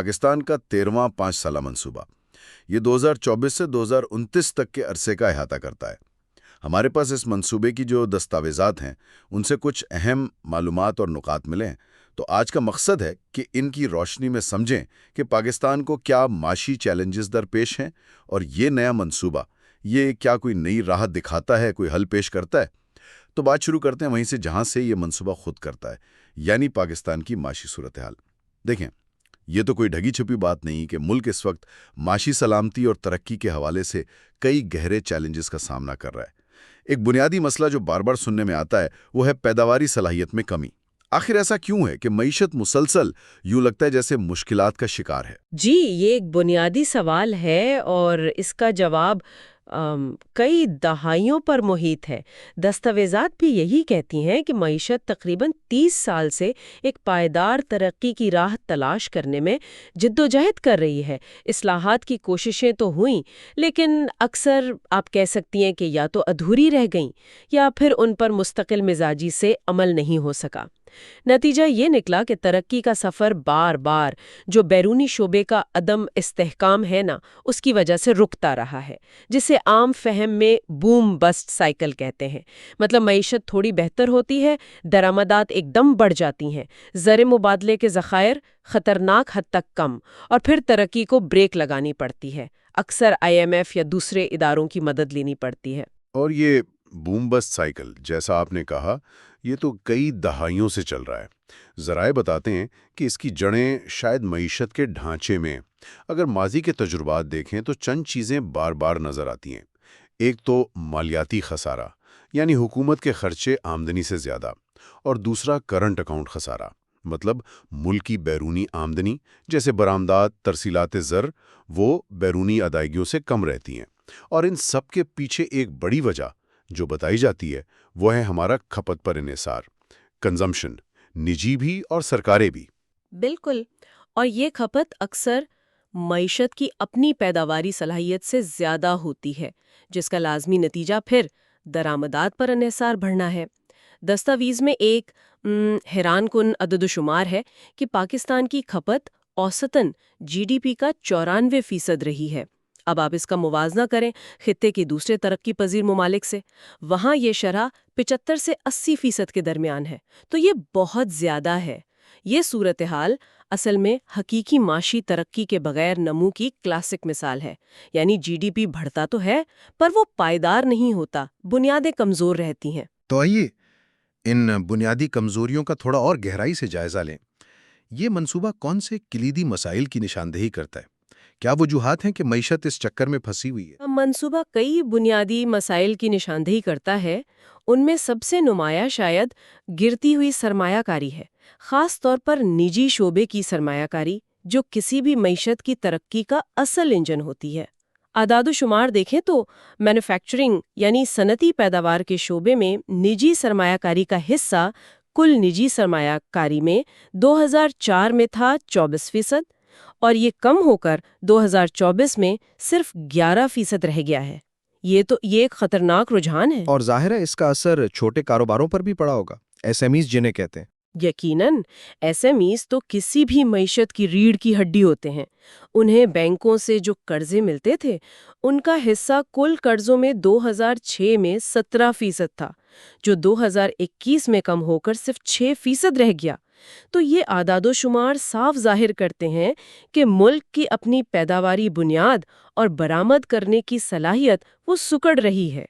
پاکستان کا 13واں 5 سالہ منصوبہ یہ 2024 سے 2029 تک کے عرصے کا احاطہ کرتا ہے۔ ہمارے پاس اس منصوبے کی جو دستاویزات ہیں ان سے کچھ اہم معلومات اور نکات ملے ہیں، تو آج کا مقصد ہے کہ ان کی روشنی میں سمجھیں کہ پاکستان کو کیا معاشی چیلنجز درپیش ہیں اور یہ نیا منصوبہ یہ کیا کوئی نئی راہ دکھاتا ہے، کوئی حل پیش کرتا ہے۔ تو بات شروع کرتے ہیں وہیں سے جہاں سے یہ منصوبہ خود کرتا ہے، یعنی پاکستان کی معاشی صورتحال۔ دیکھیں، یہ تو کوئی ڈھگی چھپی بات نہیں کہ ملک اس وقت معاشی سلامتی اور ترقی کے حوالے سے کئی گہرے چیلنجز کا سامنا کر رہا ہے۔ ایک بنیادی مسئلہ جو بار بار سننے میں آتا ہے وہ ہے پیداواری صلاحیت میں کمی۔ آخر ایسا کیوں ہے کہ معیشت مسلسل یوں لگتا ہے جیسے مشکلات کا شکار ہے؟ جی، یہ ایک بنیادی سوال ہے اور اس کا جواب کئی دہائیوں پر محیط ہے۔ دستاویزات بھی یہی کہتی ہیں کہ معیشت تقریباً 30 سال سے ایک پائیدار ترقی کی راہ تلاش کرنے میں جدوجہد کر رہی ہے۔ اصلاحات کی کوششیں تو ہوئیں، لیکن اکثر آپ کہہ سکتی ہیں کہ یا تو ادھوری رہ گئیں یا پھر ان پر مستقل مزاجی سے عمل نہیں ہو سکا۔ نتیجہ یہ نکلا کہ ترقی کا سفر بار بار جو بیرونی شعبے کا عدم استحکام ہے نا، اس کی وجہ سے رکتا رہا ہے، جسے عام فہم میں بوم بسٹ سائیکل کہتے ہیں۔ مطلب معیشت تھوڑی بہتر ہوتی ہے، درآمدات ایک دم بڑھ جاتی ہیں، زر مبادلے کے ذخائر خطرناک حد تک کم، اور پھر ترقی کو بریک لگانی پڑتی ہے، اکثر IMF یا دوسرے اداروں کی مدد لینی پڑتی ہے۔ اور یہ بوم بسٹ سائیکل جیسا آپ نے کہا، یہ تو کئی دہائیوں سے چل رہا ہے۔ ذرائع بتاتے ہیں کہ اس کی جڑیں شاید معیشت کے ڈھانچے میں۔ اگر ماضی کے تجربات دیکھیں تو چند چیزیں بار بار نظر آتی ہیں۔ ایک تو مالیاتی خسارہ، یعنی حکومت کے خرچے آمدنی سے زیادہ، اور دوسرا کرنٹ اکاؤنٹ خسارہ، مطلب ملک کی بیرونی آمدنی جیسے برآمدات، ترسیلات زر، وہ بیرونی ادائیگیوں سے کم رہتی ہیں۔ اور ان سب کے پیچھے ایک بڑی وجہ جو بتائی جاتی ہے وہ ہے ہمارا کھپت پر انحصار، کنزمپشن، نجی بھی اور سرکاریں بھی۔ بالکل، اور یہ کھپت اکثر معیشت کی اپنی پیداواری صلاحیت سے زیادہ ہوتی ہے، جس کا لازمی نتیجہ پھر درآمدات پر انحصار بڑھنا ہے۔ دستاویز میں ایک حیران کن عدد و شمار ہے کہ پاکستان کی کھپت اوسطاً GDP کا 94% رہی ہے۔ اب آپ اس کا موازنہ کریں خطے کی دوسرے ترقی پذیر ممالک سے، وہاں یہ شرح 75 سے 80% کے درمیان ہے، تو یہ بہت زیادہ ہے۔ یہ صورتحال اصل میں حقیقی معاشی ترقی کے بغیر نمو کی کلاسک مثال ہے، یعنی GDP بڑھتا تو ہے پر وہ پائیدار نہیں ہوتا، بنیادیں کمزور رہتی ہیں۔ تو آئیے ان بنیادی کمزوریوں کا تھوڑا اور گہرائی سے جائزہ لیں۔ یہ منصوبہ کون سے کلیدی مسائل کی نشاندہی کرتا ہے؟ کیا وجوہات ہیں کہ معیشت اس چکر میں پھنسی ہوئی ہے؟ منصوبہ کئی بنیادی مسائل کی نشاندہی کرتا ہے، ان میں سب سے نمایاں شاید گرتی ہوئی سرمایہ کاری ہے، خاص طور پر نجی شعبے کی سرمایہ کاری، جو کسی بھی معیشت کی ترقی کا اصل انجن ہوتی ہے۔ اعداد و شمار دیکھیں تو مینوفیکچرنگ یعنی صنعتی پیداوار کے شعبے میں نجی سرمایہ کاری کا حصہ کل نجی سرمایہ کاری میں 2004 میں تھا 24%، اور یہ کم ہو کر 2024 میں صرف 11% رہ گیا ہے۔ یہ ایک خطرناک رجحان ہے۔ اور ظاہر ہے اس کا اثر چھوٹے کاروباروں پر بھی پڑا ہوگا، SMEs جنہیں کہتے ہیں۔ یقیناً SMEs تو کسی بھی معیشت کی ریڑھ کی ہڈی ہوتے ہیں۔ انہیں بینکوں سے جو قرضے ملتے تھے ان کا حصہ کل قرضوں میں 2006 میں 17% تھا، جو 2021 میں کم ہو کر صرف 6% رہ گیا۔ تو یہ اعداد و شمار صاف ظاہر کرتے ہیں کہ ملک کی اپنی پیداواری بنیاد اور برآمد کرنے کی صلاحیت وہ سکڑ رہی ہے۔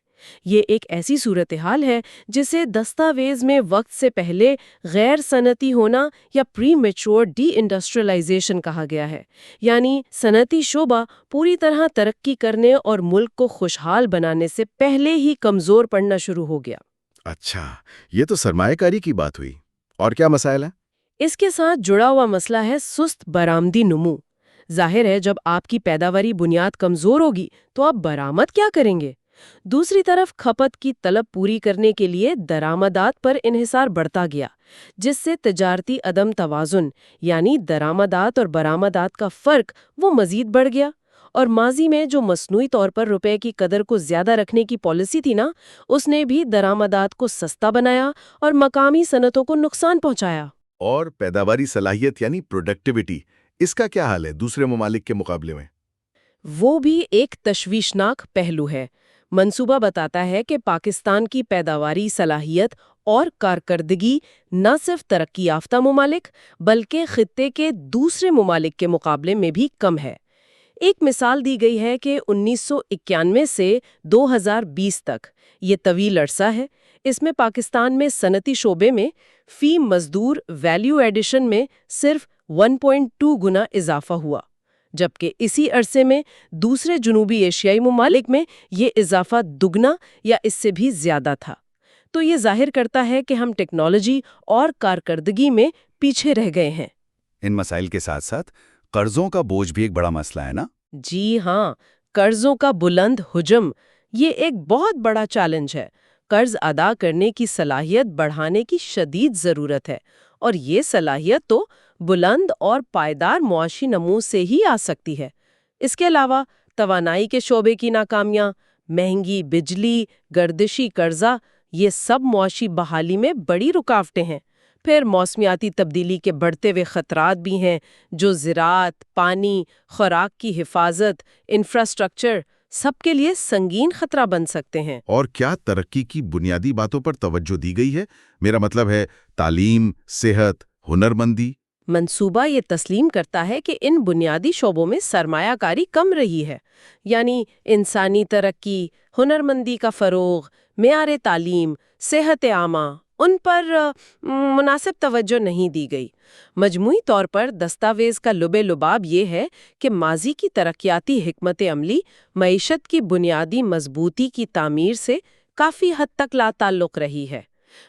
یہ ایک ایسی صورتحال ہے جسے دستاویز میں وقت سے پہلے غیر صنعتی ہونا یا پری میچور ڈی انڈسٹریلائزیشن کہا گیا ہے، یعنی صنعتی شعبہ پوری طرح ترقی کرنے اور ملک کو خوشحال بنانے سے پہلے ہی کمزور پڑنا شروع ہو گیا۔ اچھا، یہ تو سرمایہ کاری کی بات ہوئی، اور کیا مسائل ہیں؟ اس کے ساتھ جڑا ہوا مسئلہ ہے سست برآمدی نمو۔ ظاہر ہے جب آپ کی پیداواری بنیاد کمزور ہوگی تو آپ برآمد کیا کریں گے؟ دوسری طرف کھپت کی طلب پوری کرنے کے لیے درآمدات پر انحصار بڑھتا گیا، جس سے تجارتی عدم توازن یعنی درآمدات اور برآمدات کا فرق وہ مزید بڑھ گیا۔ اور ماضی میں جو مصنوعی طور پر روپے کی قدر کو زیادہ رکھنے کی پالیسی تھی نا، اس نے بھی درآمدات کو سستا بنایا اور مقامی صنعتوں کو نقصان پہنچایا۔ اور پیداواری صلاحیت یعنی پروڈکٹیوٹی، اس کا کیا حال ہے دوسرے ممالک کے مقابلے میں؟ وہ بھی ایک تشویشناک پہلو ہے۔ منصوبہ بتاتا ہے کہ پاکستان کی پیداواری صلاحیت اور کارکردگی نہ صرف ترقی یافتہ ممالک بلکہ خطے کے دوسرے ممالک کے مقابلے میں بھی کم ہے۔ ایک مثال دی گئی ہے کہ 1991 سے 2020 تک، یہ طویل عرصہ ہے، اس میں پاکستان میں صنعتی شعبے میں فی مزدور ویلیو ایڈیشن میں صرف 1.2 گنا اضافہ ہوا، جبکہ اسی عرصے میں دوسرے جنوبی ایشیائی ممالک میں یہ اضافہ دگنا یا اس سے بھی زیادہ تھا۔ تو یہ ظاہر کرتا ہے کہ ہم ٹیکنالوجی اور کارکردگی میں پیچھے رہ گئے ہیں۔ ان مسائل کے ساتھ ساتھ قرضوں کا بوجھ بھی ایک بڑا مسئلہ ہے نا؟ جی ہاں، قرضوں کا بلند حجم یہ ایک بہت بڑا چیلنج ہے۔ قرض ادا کرنے کی صلاحیت بڑھانے کی شدید ضرورت ہے، اور یہ صلاحیت تو بلند اور پائیدار معاشی نمو سے ہی آ سکتی ہے۔ اس کے علاوہ توانائی کے شعبے کی ناکامیاں، مہنگی بجلی، گردشی قرضہ، یہ سب معاشی بحالی میں بڑی رکاوٹیں ہیں۔ پھر موسمیاتی تبدیلی کے بڑھتے ہوئے خطرات بھی ہیں، جو زراعت، پانی، خوراک کی حفاظت، انفراسٹرکچر سب کے لیے سنگین خطرہ بن سکتے ہیں۔ اور کیا ترقی کی بنیادی باتوں پر توجہ دی گئی ہے؟ میرا مطلب ہے تعلیم، صحت، ہنرمندی۔ منصوبہ یہ تسلیم کرتا ہے کہ ان بنیادی شعبوں میں سرمایہ کاری کم رہی ہے، یعنی انسانی ترقی، ہنرمندی کا فروغ، معیار تعلیم، صحت عامہ، ان پر مناسب توجہ نہیں دی گئی۔ مجموعی طور پر دستاویز کا لب لباب یہ ہے کہ ماضی کی ترقیاتی حکمت عملی معیشت کی بنیادی مضبوطی کی تعمیر سے کافی حد تک لا تعلق رہی ہے۔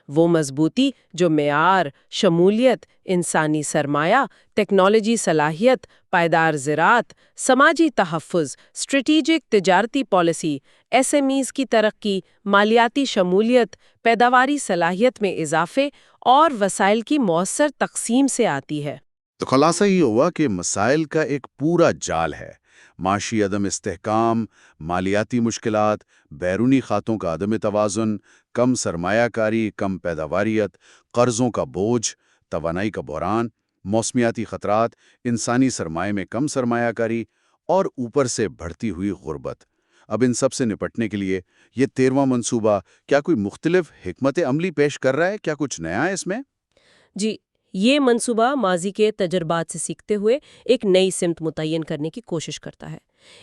وہ مضبوطی جو معیار، شمولیت، انسانی سرمایہ، ٹیکنالوجی صلاحیت، پائیدار زراعت، سماجی تحفظ، اسٹریٹجک تجارتی پالیسی، ایس ایم ایز کی ترقی، مالیاتی شمولیت، پیداواری صلاحیت میں اضافے اور وسائل کی مؤثر تقسیم سے آتی ہے۔ تو خلاصہ یہ ہوا کہ مسائل کا ایک پورا جال ہے۔ معاشی عدم استحکام، مالیاتی مشکلات، بیرونی خاطوں کا عدم توازن، کم سرمایہ کاری، کم پیداواریت، قرضوں کا بوجھ، توانائی کا بحران، موسمیاتی خطرات، انسانی سرمایہ میں کم سرمایہ کاری، اور اوپر سے بڑھتی ہوئی غربت۔ اب ان سب سے نپٹنے کے لیے یہ 13واں منصوبہ کیا کوئی مختلف حکمت عملی پیش کر رہا ہے؟ کیا کچھ نیا ہے اس میں؟ جی، یہ منصوبہ ماضی کے تجربات سے سیکھتے ہوئے ایک نئی سمت متعین کرنے کی کوشش کرتا ہے۔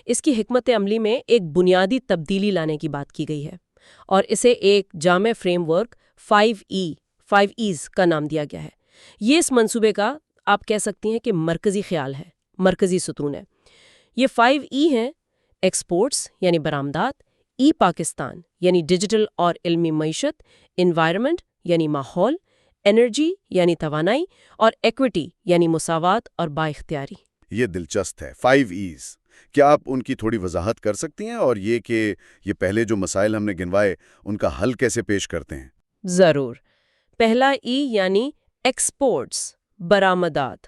اس کی حکمت عملی میں ایک بنیادی تبدیلی لانے کی بات کی گئی ہے، اور اسے ایک جامع فریم ورک 5 ایز کا نام دیا گیا ہے۔ یہ اس منصوبے کا آپ کہہ سکتی ہیں کہ مرکزی خیال ہے، مرکزی ستون ہے۔ یہ 5 ہیں: ایکسپورٹس یعنی برآمدات، پاکستان یعنی ڈیجیٹل اور علمی معیشت، انوائرمنٹ یعنی ماحول، انرجی یعنی توانائی، اور ایکوٹی یعنی مساوات اور بااختیاری۔ یہ دلچسپ ہے، 5 ایز۔ کیا آپ ان کی تھوڑی وضاحت کر سکتی ہیں، اور یہ کہ یہ پہلے جو مسائل ہم نے گنوائے ان کا حل کیسے پیش کرتے ہیں؟ ضرور۔ پہلا یعنی ایکسپورٹس، برآمدات۔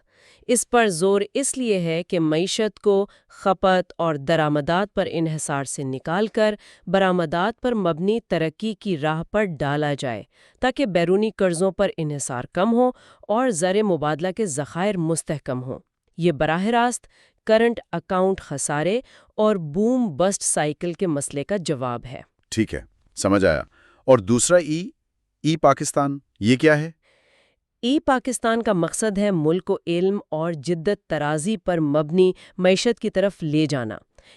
اس پر زور اس لیے ہے کہ معیشت کو کھپت اور درآمدات پر انحصار سے نکال کر برآمدات پر مبنی ترقی کی راہ پر ڈالا جائے، تاکہ بیرونی قرضوں پر انحصار کم ہو اور زر مبادلہ کے ذخائر مستحکم ہوں۔ یہ براہ راست کرنٹ اکاؤنٹ خسارے اور بوم بسٹ سائیکل کے مسئلے کا جواب ہے۔ ٹھیک ہے، سمجھ آیا۔ اور دوسرا ای پاکستان، یہ کیا ہے؟ پاکستان کا مقصد ہے ملک کو علم اور جدت ترازی پر مبنی معیشت کی طرف لے جانا۔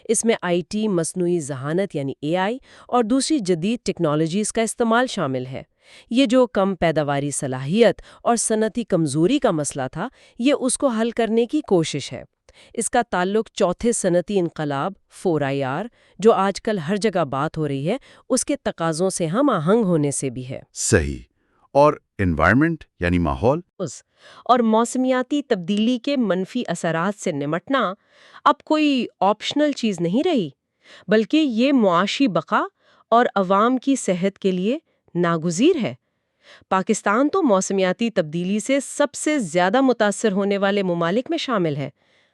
اس میں آئی ٹی، مصنوعی ذہانت یعنی AI اور دوسری جدید ٹیکنالوجیز کا استعمال شامل ہے۔ یہ جو کم پیداواری صلاحیت اور صنعتی کمزوری کا مسئلہ تھا، یہ اس کو حل کرنے کی کوشش ہے۔ اس کا تعلق چوتھے صنعتی انقلاب 4IR، جو آج کل ہر جگہ بات ہو رہی ہے، اس کے تقاضوں سے ہم آہنگ ہونے سے بھی ہے۔ صحیح۔ اور انوائرمنٹ یعنی ماحول اور موسمیاتی تبدیلی کے منفی اثرات سے نمٹنا اب کوئی آپشنل چیز نہیں رہی، بلکہ یہ معاشی بقا اور عوام کی صحت کے لیے ناگزیر ہے۔ پاکستان تو موسمیاتی تبدیلی سے سب سے زیادہ متاثر ہونے والے ممالک میں شامل ہے،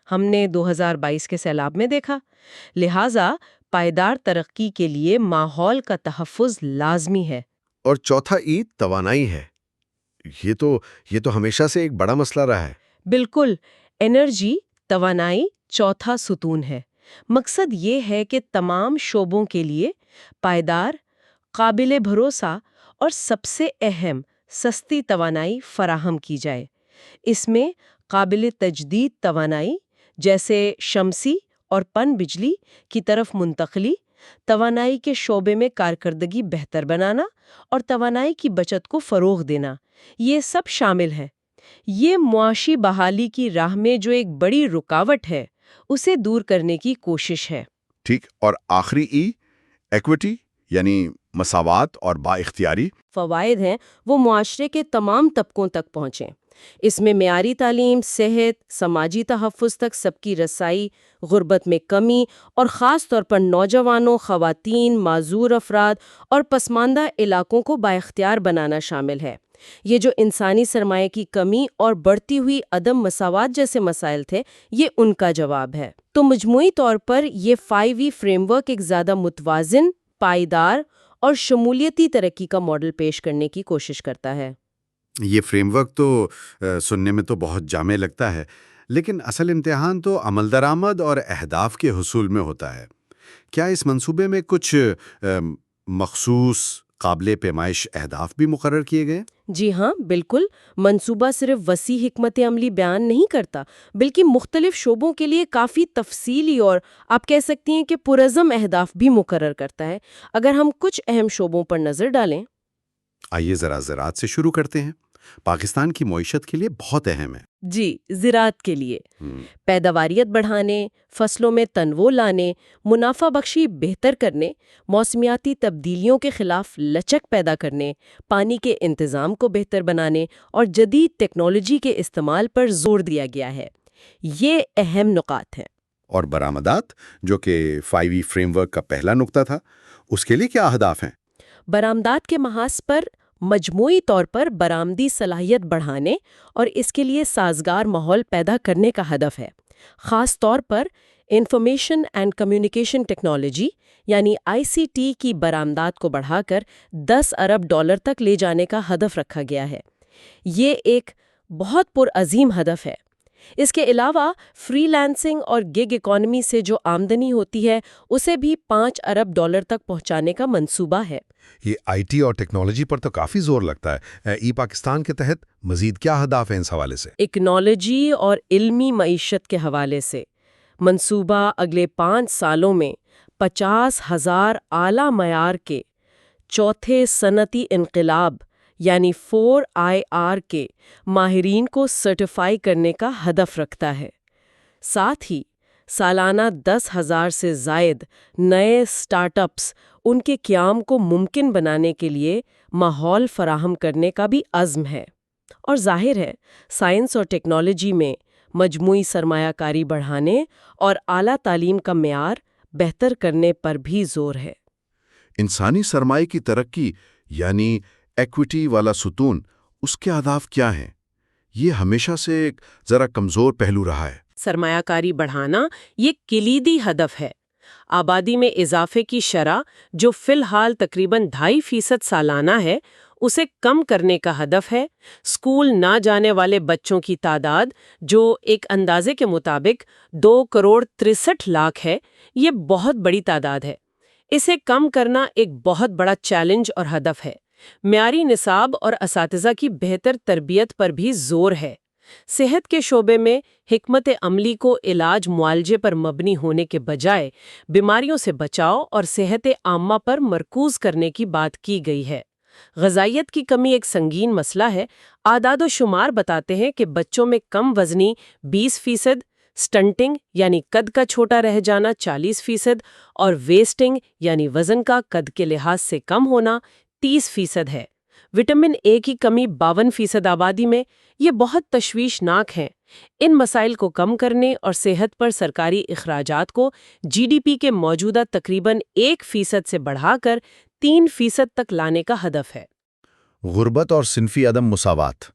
ہم نے 2022 کے سیلاب میں دیکھا۔ لہٰذا پائیدار ترقی کے لیے ماحول کا تحفظ لازمی ہے۔ اور چوتھا توانائی ہے۔ یہ تو ہمیشہ سے ایک بڑا مسئلہ رہا ہے۔ بالکل، انرجی، توانائی چوتھا ستون ہے۔ مقصد یہ ہے کہ تمام شعبوں کے لیے پائیدار، قابل بھروسہ اور سب سے اہم سستی توانائی فراہم کی جائے۔ اس میں قابل تجدید توانائی جیسے شمسی اور پن بجلی کی طرف منتقلی، توانائی کے شعبے میں کارکردگی بہتر بنانا اور توانائی کی بچت کو فروغ دینا، یہ سب شامل ہے۔ یہ معاشی بحالی کی راہ میں جو ایک بڑی رکاوٹ ہے اسے دور کرنے کی کوشش ہے۔ ٹھیک، اور آخری ایکوٹی یعنی مساوات اور با اختیاری۔ فوائد ہیں وہ معاشرے کے تمام طبقوں تک پہنچیں۔ اس میں معیاری تعلیم، صحت، سماجی تحفظ تک سب کی رسائی، غربت میں کمی اور خاص طور پر نوجوانوں، خواتین، معذور افراد اور پسماندہ علاقوں کو بااختیار بنانا شامل ہے۔ یہ جو انسانی سرمایہ کی کمی اور بڑھتی ہوئی عدم مساوات جیسے مسائل تھے، یہ ان کا جواب ہے۔ تو مجموعی طور پر یہ 5E فریم ورک ایک زیادہ متوازن، پائیدار اور شمولیتی ترقی کا ماڈل پیش کرنے کی کوشش کرتا ہے۔ یہ فریم ورک تو سننے میں تو بہت جامع لگتا ہے، لیکن اصل امتحان تو عمل درآمد اور اہداف کے حصول میں ہوتا ہے۔ کیا اس منصوبے میں کچھ مخصوص قابل پیمائش اہداف بھی مقرر کیے گئے؟ جی ہاں، بالکل۔ منصوبہ صرف وسیع حکمت عملی بیان نہیں کرتا، بلکہ مختلف شعبوں کے لیے کافی تفصیلی اور آپ کہہ سکتی ہیں کہ پرعزم اہداف بھی مقرر کرتا ہے۔ اگر ہم کچھ اہم شعبوں پر نظر ڈالیں۔ آئیے ذرا زراعت سے شروع کرتے ہیں۔ پاکستان کی معیشت کے لیے بہت اہم ہے۔ جی، زراعت کے لیے پیداواریت بڑھانے، فصلوں میں تنوع لانے، منافع بخشی بہتر کرنے، موسمیاتی تبدیلیوں کے خلاف لچک پیدا کرنے، پانی کے انتظام کو بہتر بنانے اور جدید ٹیکنالوجی کے استعمال پر زور دیا گیا ہے۔ یہ اہم نکات ہیں۔ اور برآمدات، جو کہ 5E فریم ورک کا پہلا نقطہ تھا، اس کے لیے کیا اہداف ہیں؟ برآمدات کے محاذ پر مجموعی طور پر برآمدی صلاحیت بڑھانے اور اس کے لیے سازگار ماحول پیدا کرنے کا ہدف ہے۔ خاص طور پر انفارمیشن اینڈ کمیونیکیشن ٹیکنالوجی یعنی ICT کی برآمدات کو بڑھا کر $10 ارب تک لے جانے کا ہدف رکھا گیا ہے۔ یہ ایک بہت پرعظیم ہدف ہے۔ اس کے علاوہ فری لانسنگ اور گگ اکانومی سے جو آمدنی ہوتی ہے اسے بھی $5 ارب تک پہنچانے کا منصوبہ ہے۔ یہ IT اور ٹیکنالوجی پر تو کافی زور لگتا ہے۔ پاکستان کے تحت مزید کیا اہداف ہیں اس حوالے سے؟ اکنالوجی اور علمی معیشت کے حوالے سے منصوبہ اگلے 5 سالوں میں 50,000 اعلیٰ معیار کے چوتھے صنعتی انقلاب یعنی 4IR کے ماہرین کو سرٹیفائی کرنے کا ہدف رکھتا ہے۔ ساتھ ہی سالانہ 10,000 سے زائد نئے اسٹارٹ اپس ان کے قیام کو ممکن بنانے کے لیے ماحول فراہم کرنے کا بھی عزم ہے۔ اور ظاہر ہے سائنس اور ٹیکنالوجی میں مجموعی سرمایہ کاری بڑھانے اور اعلیٰ تعلیم کا معیار بہتر کرنے پر بھی زور ہے۔ انسانی سرمایہ کی ترقی یعنی ایکوٹی والا ستون، اس کے اہداف کیا ہیں؟ یہ ہمیشہ سے ایک ذرا کمزور پہلو رہا ہے۔ سرمایہ کاری بڑھانا یہ کلیدی ہدف ہے۔ آبادی میں اضافے کی شرح جو فی الحال تقریباً 2.5% سالانہ ہے، اسے کم کرنے کا ہدف ہے۔ اسکول نہ جانے والے بچوں کی تعداد جو ایک اندازے کے مطابق 2.63 کروڑ ہے، یہ بہت بڑی تعداد ہے۔ اسے کم کرنا ایک بہت بڑا چیلنج اور ہدف ہے۔ معیاری نصاب اور اساتذہ کی بہتر تربیت پر بھی زور ہے۔ صحت کے شعبے میں حکمت عملی کو علاج معالجے پر مبنی ہونے کے بجائے بیماریوں سے بچاؤ اور صحت عامہ پر مرکوز کرنے کی بات کی گئی ہے۔ غذائیت کی کمی ایک سنگین مسئلہ ہے۔ اعداد و شمار بتاتے ہیں کہ بچوں میں کم وزنی 20%، سٹنٹنگ یعنی قد کا چھوٹا رہ جانا 40% اور ویسٹنگ یعنی وزن کا قد کے لحاظ سے کم ہونا 30% ہے۔ وٹامن اے کی کمی 52% آبادی میں، یہ بہت تشویشناک ہیں۔ ان مسائل کو کم کرنے اور صحت پر سرکاری اخراجات کو GDP کے موجودہ تقریباً 1% سے بڑھا کر 3% تک لانے کا ہدف ہے۔ غربت اور صنفی عدم مساوات،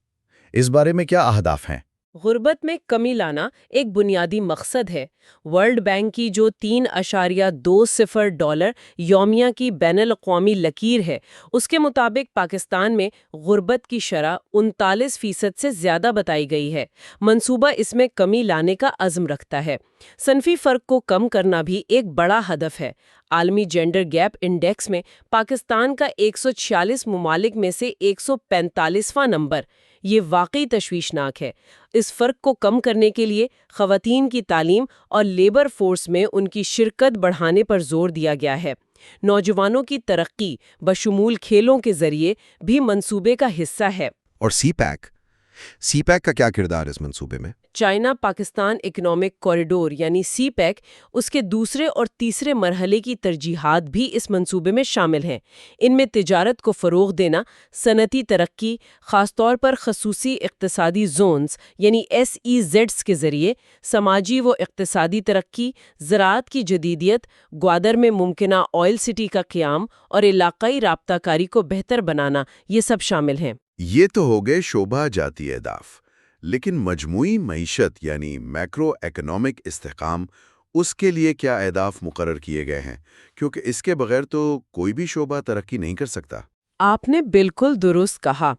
اس بارے میں کیا اہداف ہیں؟ غربت میں کمی لانا ایک بنیادی مقصد ہے۔ ورلڈ بینک کی جو $3.20 یومیہ کی بین الاقوامی لکیر ہے، اس کے مطابق پاکستان میں غربت کی شرح 39% سے زیادہ بتائی گئی ہے۔ منصوبہ اس میں کمی لانے کا عزم رکھتا ہے۔ صنفی فرق کو کم کرنا بھی ایک بڑا ہدف ہے۔ عالمی جینڈر گیپ انڈیکس میں پاکستان کا 146 ممالک میں سے 145واں نمبر۔ یہ واقعی تشویشناک ہے۔ اس فرق کو کم کرنے کے لیے خواتین کی تعلیم اور لیبر فورس میں ان کی شرکت بڑھانے پر زور دیا گیا ہے۔ نوجوانوں کی ترقی بشمول کھیلوں کے ذریعے بھی منصوبے کا حصہ ہے۔ اور سی پیک کا کیا کردار اس منصوبے میں؟ چائنا پاکستان اکنامک کوریڈور یعنی سی پیک اس کے دوسرے اور تیسرے مرحلے کی ترجیحات بھی اس منصوبے میں شامل ہیں۔ ان میں تجارت کو فروغ دینا، صنعتی ترقی، خاص طور پر خصوصی اقتصادی زونز یعنی SEZs کے ذریعے، سماجی و اقتصادی ترقی، زراعت کی جدیدیت، گوادر میں ممکنہ آئل سٹی کا قیام اور علاقائی رابطہ کاری کو بہتر بنانا، یہ سب شامل ہیں۔ یہ تو ہو گئے شعبہ جاتی اہداف، لیکن مجموعی معیشت یعنی میکرو اکنامک استحکام، اس کے لیے کیا اہداف مقرر کیے گئے ہیں؟ کیونکہ اس کے بغیر تو کوئی بھی شعبہ ترقی نہیں کر سکتا۔ آپ نے بالکل درست کہا۔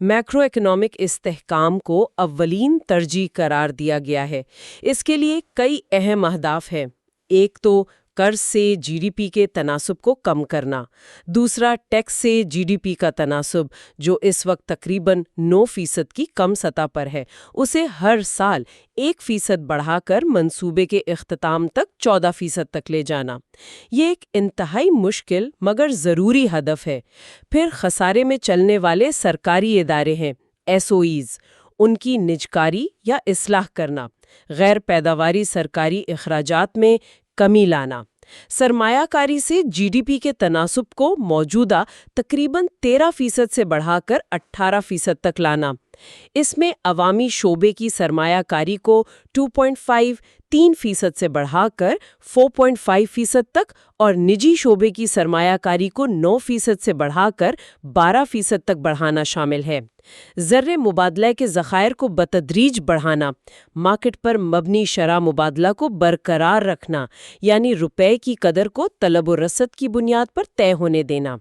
میکرو اکنامک استحکام کو اولین ترجیح قرار دیا گیا ہے۔ اس کے لیے کئی اہم اہداف ہیں۔ ایک تو قرض سے GDP کے تناسب کو کم کرنا، دوسرا ٹیکس سے GDP کا تناسب جو اس وقت تقریباً 9% کی کم سطح پر ہے، اسے ہر سال 1% بڑھا کر منصوبے کے اختتام تک 14% تک لے جانا۔ یہ ایک انتہائی مشکل مگر ضروری ہدف ہے۔ پھر خسارے میں چلنے والے سرکاری ادارے ہیں SOEs، ان کی نجکاری یا اصلاح کرنا، غیر پیداواری سرکاری اخراجات میں کمی لانا، سرمایہ کاری سے GDP کے تناسب کو موجودہ تقریباً 13% سے بڑھا کر 18% تک لانا۔ اس میں عوامی شعبے کی سرمایہ کاری کو 2.53% سے بڑھا کر 4.5% تک اور نجی شعبے کی سرمایہ کاری کو 9% سے بڑھا کر 12% تک بڑھانا شامل ہے۔ زر مبادلہ کے ذخائر کو بتدریج بڑھانا، مارکیٹ پر مبنی شرح مبادلہ کو برقرار رکھنا، یعنی روپے کی قدر کو طلب و رسد کی بنیاد پر طے ہونے دینا،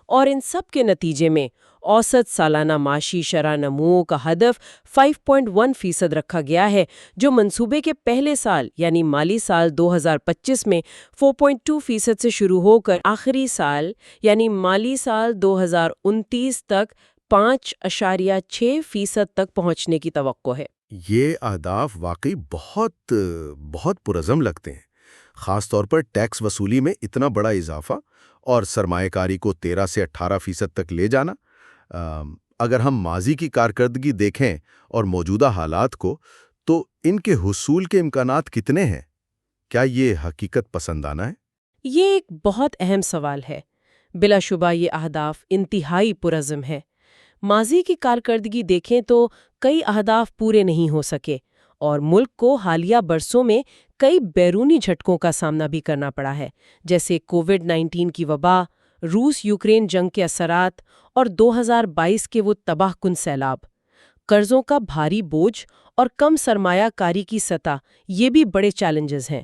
اور ان سب کے نتیجے میں اوسط سالانہ معاشی شرح نمو کا ہدف 5.1% رکھا گیا ہے، جو منصوبے کے پہلے سال یعنی مالی سال 2025 میں 4.2% سے شروع ہو کر آخری سال یعنی مالی سال 2029 تک 5.6% تک پہنچنے کی توقع ہے۔ یہ اہداف واقعی بہت پرعزم لگتے ہیں، خاص طور پر ٹیکس وصولی میں اتنا بڑا اضافہ اور سرمایہ کاری کو 13 سے 18% تک لے جانا۔ اگر ہم ماضی کی کارکردگی دیکھیں اور موجودہ حالات کو، تو ان کے حصول کے امکانات کتنے ہیں؟ کیا یہ حقیقت پسندانہ ہے؟ یہ ایک بہت اہم سوال ہے۔ بلا شبہ یہ اہداف انتہائی پرعزم ہے۔ ماضی کی کارکردگی دیکھیں تو کئی اہداف پورے نہیں ہو سکے اور ملک کو حالیہ برسوں میں کئی بیرونی جھٹکوں کا سامنا بھی کرنا پڑا ہے، جیسے کووڈ-19 کی وبا، روس یوکرین جنگ کے اثرات اور 2022 کے وہ تباہ کن سیلاب۔ قرضوں کا بھاری بوجھ اور کم سرمایہ کاری کی سطح، یہ بھی بڑے چیلنجز ہیں۔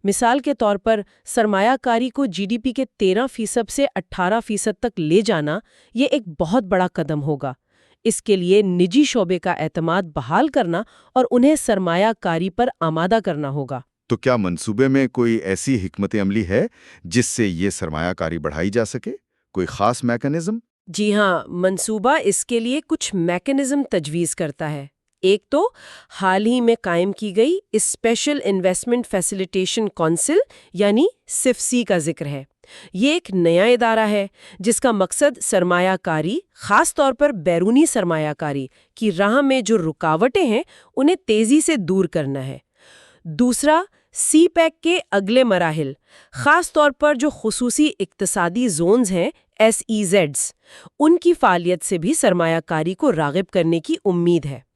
مثال کے طور پر سرمایہ کاری کو GDP کے 13% سے 18% تک لے جانا، یہ ایک بہت بڑا قدم ہوگا۔ اس کے لیے نجی شعبے کا اعتماد بحال کرنا اور انہیں سرمایہ کاری پر آمادہ کرنا ہوگا۔ تو کیا منصوبے میں کوئی ایسی حکمت عملی ہے جس سے یہ سرمایہ کاری بڑھائی جا سکے؟ کوئی خاص میکانزم؟ جی ہاں، منصوبہ اس کے لیے کچھ میکانزم تجویز کرتا ہے۔ ایک تو حال ہی میں قائم کی گئی اسپیشل انویسٹمنٹ فیسیلیٹیشن کونسل یعنی SIFC کا ذکر ہے۔ یہ ایک نیا ادارہ ہے جس کا مقصد سرمایہ کاری، خاص طور پر بیرونی سرمایہ کاری کی راہ میں جو رکاوٹیں ہیں انہیں تیزی سے دور کرنا ہے۔ دوسرا، سی پیک کے اگلے مراحل، خاص طور پر جو خصوصی اقتصادی زونز ہیں SEZs، ان کی فعالیت سے بھی سرمایہ کاری کو راغب کرنے کی امید ہے۔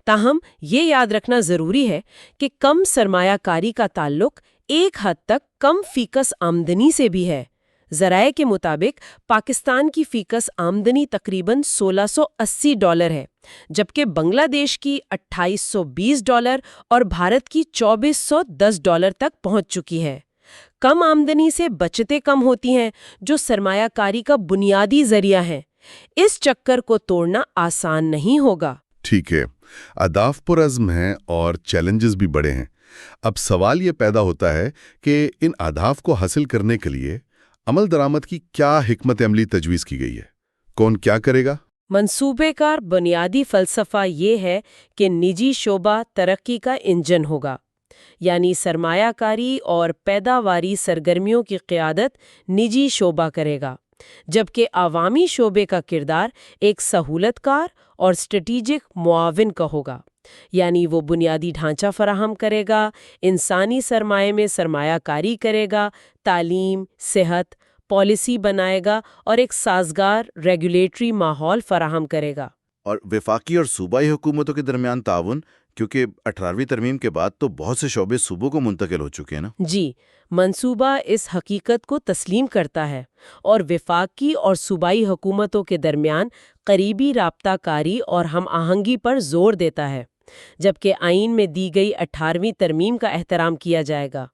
تاہم یہ یاد رکھنا ضروری ہے کہ کم سرمایہ کاری کا تعلق ایک حد تک کم فیکس آمدنی سے بھی ہے۔ ذرائع کے مطابق پاکستان کی فیکس آمدنی تقریباً $1680 ہے، جبکہ بنگلہ دیش کی $2820 اور بھارت کی $2410 تک پہنچ چکی ہے۔ کم آمدنی سے بچتیں کم ہوتی ہیں، جو سرمایہ کاری کا بنیادی ذریعہ ہیں۔ اس چکر کو توڑنا آسان نہیں ہوگا۔ ٹھیک ہے، اہداف پرعزم ہیں اور چیلنجز بھی بڑے ہیں۔ اب سوال یہ پیدا ہوتا ہے کہ ان اہداف کو حاصل کرنے کے لیے عمل درآمد کی کیا حکمت عملی تجویز کی گئی ہے؟ کون کیا کرے گا؟ منصوبے کا بنیادی فلسفہ یہ ہے کہ نجی شعبہ ترقی کا انجن ہوگا، یعنی سرمایہ کاری اور پیداواری سرگرمیوں کی قیادت نجی شعبہ کرے گا، جبکہ عوامی شعبے کا کردار ایک سہولت کار اور اسٹریٹجک معاون کا ہوگا، یعنی وہ بنیادی ڈھانچہ فراہم کرے گا، انسانی سرمایہ میں سرمایہ کاری کرے گا، تعلیم، صحت، پالیسی بنائے گا اور ایک سازگار ریگولیٹری ماحول فراہم کرے گا۔ اور وفاقی اور صوبائی حکومتوں کے درمیان تعاون، کیونکہ 18ویں ترمیم کے بعد تو بہت سے شعبے صوبوں کو منتقل ہو چکے ہیں نا؟ جی، منصوبہ اس حقیقت کو تسلیم کرتا ہے اور وفاقی اور صوبائی حکومتوں کے درمیان قریبی رابطہ کاری اور ہم آہنگی پر زور دیتا ہے، جبکہ آئین میں دی گئی 18ویں ترمیم کا احترام کیا جائے گا۔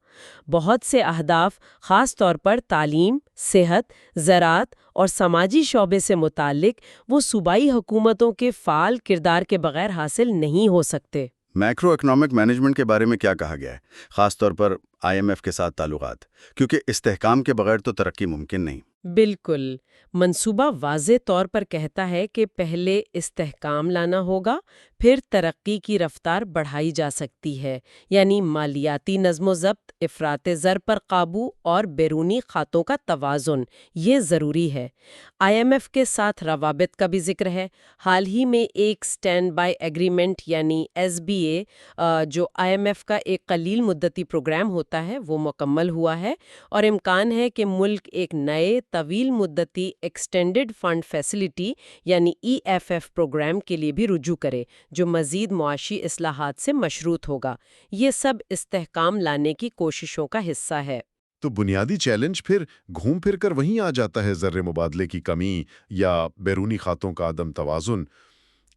بہت سے اہداف، خاص طور پر تعلیم، صحت، زراعت اور سماجی شعبے سے متعلق، وہ صوبائی حکومتوں کے فعال کردار کے بغیر حاصل نہیں ہو سکتے۔ میکرو اکنامک مینجمنٹ کے بارے میں کیا کہا گیا ہے، خاص طور پر IMF کے ساتھ تعلقات، کیونکہ استحکام کے بغیر تو ترقی ممکن نہیں۔ بالکل، منصوبہ واضح طور پر کہتا ہے کہ پہلے استحکام لانا ہوگا، پھر ترقی کی رفتار بڑھائی جا سکتی ہے، یعنی مالیاتی نظم و ضبط، افراط زر پر قابو اور بیرونی کھاتوں کا توازن، یہ ضروری ہے۔ IMF کے ساتھ روابط کا بھی ذکر ہے۔ حال ہی میں ایک سٹینڈ بائی ایگریمنٹ یعنی SBA، جو IMF کا ایک قلیل مدتی پروگرام ہوتا ہے، وہ مکمل ہوا ہے اور امکان ہے کہ ملک ایک نئے طویل مدتی ایکسٹینڈڈ فنڈ فیسلٹی یعنی EFF پروگرام کے لیے بھی رجوع کرے، جو مزید معاشی اصلاحات سے مشروط ہوگا۔ یہ سب استحکام لانے کی کوششوں کا حصہ ہے۔ تو بنیادی چیلنج پھر گھوم پھر کر وہیں آ جاتا ہے، زر مبادلے کی کمی یا بیرونی کھاتوں کا عدم توازن۔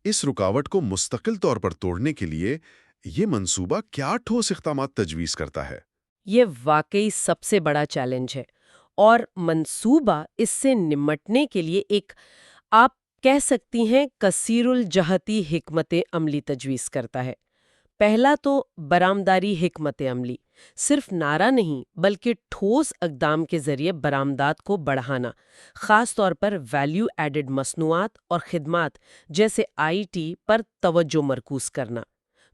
اس رکاوٹ کو مستقل طور پر توڑنے کے لیے یہ منصوبہ کیا ٹھوس اقدامات تجویز کرتا ہے؟ یہ واقعی سب سے بڑا چیلنج ہے، اور منصوبہ اس سے نمٹنے کے لیے ایک، آپ کہہ سکتی ہیں، کثیر الجہتی حکمت عملی تجویز کرتا ہے۔ پہلا تو برآمداری حکمت عملی، صرف نعرہ نہیں بلکہ ٹھوس اقدام کے ذریعے برآمدات کو بڑھانا، خاص طور پر ویلیو ایڈڈ مصنوعات اور خدمات جیسے IT پر توجہ مرکوز کرنا۔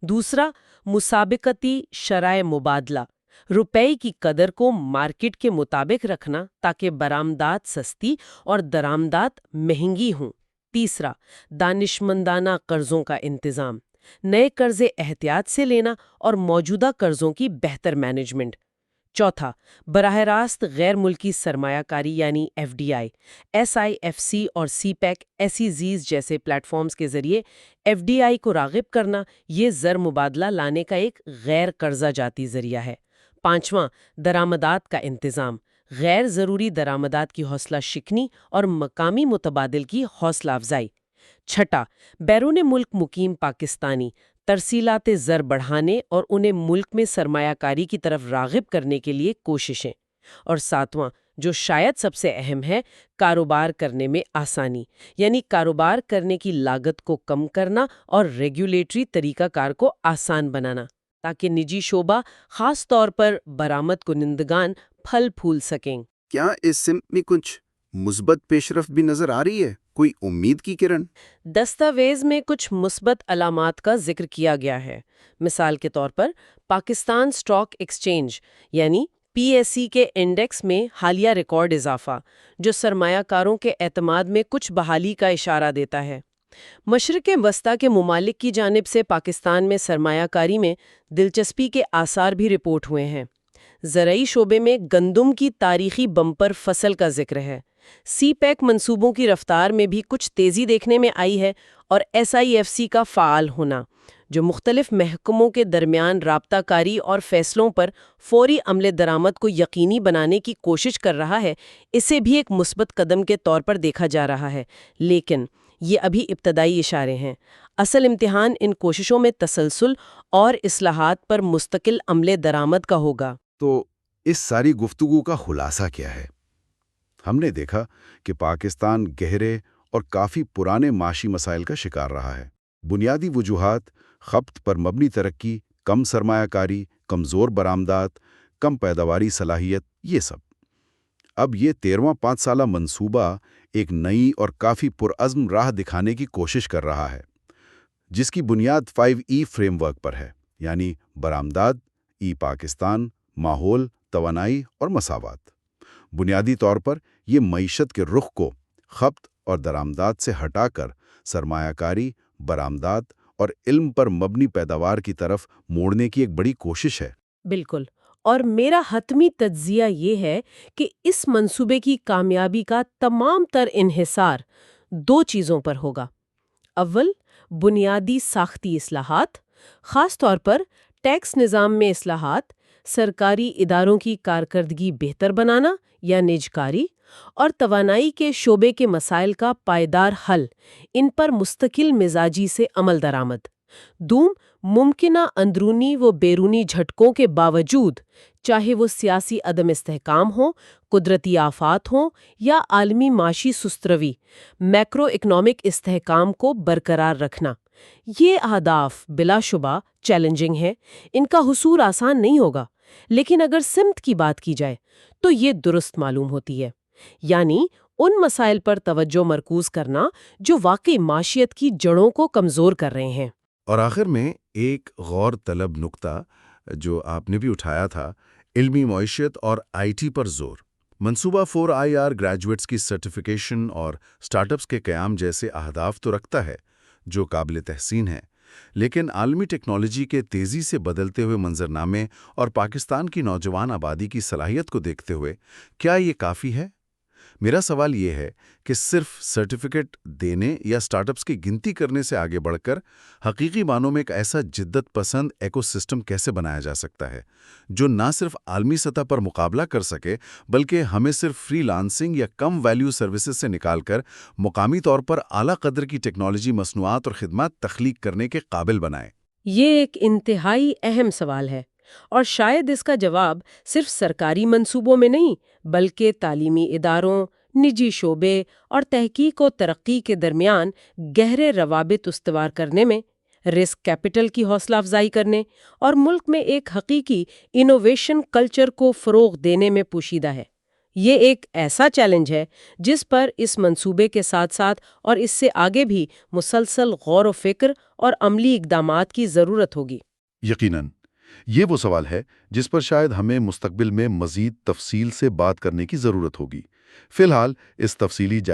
دوسرا، مسابقتی شرائع مبادلہ، روپے کی قدر کو مارکیٹ کے مطابق رکھنا تاکہ برآمدات سستی اور درآمدات مہنگی ہوں۔ تیسرا، دانشمندانہ قرضوں کا انتظام، نئے قرضے احتیاط سے لینا اور موجودہ قرضوں کی بہتر مینجمنٹ۔ چوتھا، براہ راست غیر ملکی سرمایہ کاری یعنی FDI، SIFC اور CPEC SEZs جیسے پلیٹ فارمز کے ذریعے FDI کو راغب کرنا، یہ زر مبادلہ لانے کا ایک غیر قرضہ جاتی ذریعہ ہے۔ پانچواں، درآمدات کا انتظام، غیر ضروری درآمدات کی حوصلہ شکنی اور مقامی متبادل کی حوصلہ افزائی۔ چھٹا، بیرون ملک مقیم پاکستانی ترسیلات زر بڑھانے اور انہیں ملک میں سرمایہ کاری کی طرف راغب کرنے کے لیے کوششیں۔ اور ساتواں، جو شاید سب سے اہم ہے، کاروبار کرنے میں آسانی، یعنی کاروبار کرنے کی لاگت کو کم کرنا اور ریگولیٹری طریقہ کار کو آسان بنانا، تاکہ نجی شعبہ، خاص طور پر برآمد کنندگان، پھل پھول سکیں۔ کیا اس سمت میں کچھ مثبت پیش رفت بھی نظر آ رہی ہے؟ کوئی امید کی کرن؟ دستاویز میں کچھ مثبت علامات کا ذکر کیا گیا ہے۔ مثال کے طور پر پاکستان اسٹاک ایکسچینج یعنی PSE کے انڈیکس میں حالیہ ریکارڈ اضافہ، جو سرمایہ کاروں کے اعتماد میں کچھ بحالی کا اشارہ دیتا ہے۔ مشرق وسطیٰ کے ممالک کی جانب سے پاکستان میں سرمایہ کاری میں دلچسپی کے آثار بھی رپورٹ ہوئے ہیں۔ زرعی شعبے میں گندم کی تاریخی بمپر فصل کا ذکر ہے۔ سی پیک منصوبوں کی رفتار میں بھی کچھ تیزی دیکھنے میں آئی ہے، اور SIFC کا فعال ہونا، جو مختلف محکموں کے درمیان رابطہ کاری اور فیصلوں پر فوری عمل درآمد کو یقینی بنانے کی کوشش کر رہا ہے، اسے بھی ایک مثبت قدم کے طور پر دیکھا جا رہا ہے۔ لیکن یہ ابھی ابتدائی اشارے ہیں۔ اصل امتحان ان کوششوں میں تسلسل اور اصلاحات پر مستقل عمل درآمد کا ہوگا۔ تو اس ساری گفتگو کا خلاصہ کیا ہے؟ ہم نے دیکھا کہ پاکستان گہرے اور کافی پرانے معاشی مسائل کا شکار رہا ہے۔ بنیادی وجوہات: خپت پر مبنی ترقی، کم سرمایہ کاری، کمزور برآمدات، کم پیداواری صلاحیت، یہ سب۔ اب یہ 13واں 5 سالہ منصوبہ ایک نئی اور کافی پرعزم راہ دکھانے کی کوشش کر رہا ہے، جس کی بنیاد 5E فریم ورک پر ہے، یعنی برآمدات، پاکستان، ماحول، توانائی اور مساوات۔ بنیادی طور پر یہ معیشت کے رخ کو خپت اور درآمدات سے ہٹا کر سرمایہ کاری، برآمدات اور علم پر مبنی پیداوار کی طرف موڑنے کی ایک بڑی کوشش ہے۔ بالکل، اور میرا حتمی تجزیہ یہ ہے کہ اس منصوبے کی کامیابی کا تمام تر انحصار 2 چیزوں پر ہوگا۔ اول، بنیادی ساختی اصلاحات، خاص طور پر ٹیکس نظام میں اصلاحات، سرکاری اداروں کی کارکردگی بہتر بنانا یا نجکاری، اور توانائی کے شعبے کے مسائل کا پائیدار حل، ان پر مستقل مزاجی سے عمل درآمد۔ دوم، ممکنہ اندرونی و بیرونی جھٹکوں کے باوجود، چاہے وہ سیاسی عدم استحکام ہوں، قدرتی آفات ہوں یا عالمی معاشی سست روی، میکرو اکنامک استحکام کو برقرار رکھنا۔ یہ اہداف بلا شبہ چیلنجنگ ہیں، ان کا حصول آسان نہیں ہوگا، لیکن اگر سمت کی بات کی جائے تو یہ درست معلوم ہوتی ہے، یعنی ان مسائل پر توجہ مرکوز کرنا جو واقعی معیشت کی جڑوں کو کمزور کر رہے ہیں۔ اور آخر میں ایک غور طلب نقطہ جو آپ نے بھی اٹھایا تھا، علمی معیشت اور IT پر زور۔ منصوبہ 4IR گریجویٹس کی سرٹیفیکیشن اور سٹارٹ اپس کے قیام جیسے اہداف تو رکھتا ہے، جو قابل تحسین ہے، لیکن عالمی ٹیکنالوجی کے تیزی سے بدلتے ہوئے منظرنامے اور پاکستان کی نوجوان آبادی کی صلاحیت کو دیکھتے ہوئے کیا یہ کافی ہے؟ میرا سوال یہ ہے کہ صرف سرٹیفکیٹ دینے یا سٹارٹ اپس کی گنتی کرنے سے آگے بڑھ کر حقیقی معنوں میں ایک ایسا جدت پسند ایکو سسٹم کیسے بنایا جا سکتا ہے جو نہ صرف عالمی سطح پر مقابلہ کر سکے بلکہ ہمیں صرف فری لانسنگ یا کم ویلیو سروسز سے نکال کر مقامی طور پر اعلیٰ قدر کی ٹیکنالوجی مصنوعات اور خدمات تخلیق کرنے کے قابل بنائے؟ یہ ایک انتہائی اہم سوال ہے، اور شاید اس کا جواب صرف سرکاری منصوبوں میں نہیں بلکہ تعلیمی اداروں، نجی شعبے اور تحقیق و ترقی کے درمیان گہرے روابط استوار کرنے میں، رسک کیپٹل کی حوصلہ افزائی کرنے اور ملک میں ایک حقیقی انوویشن کلچر کو فروغ دینے میں پوشیدہ ہے۔ یہ ایک ایسا چیلنج ہے جس پر اس منصوبے کے ساتھ ساتھ اور اس سے آگے بھی مسلسل غور و فکر اور عملی اقدامات کی ضرورت ہوگی۔ یقیناً یہ وہ سوال ہے جس پر شاید ہمیں مستقبل میں مزید تفصیل سے بات کرنے کی ضرورت ہوگی۔ فی الحال اس تفصیلی جائزے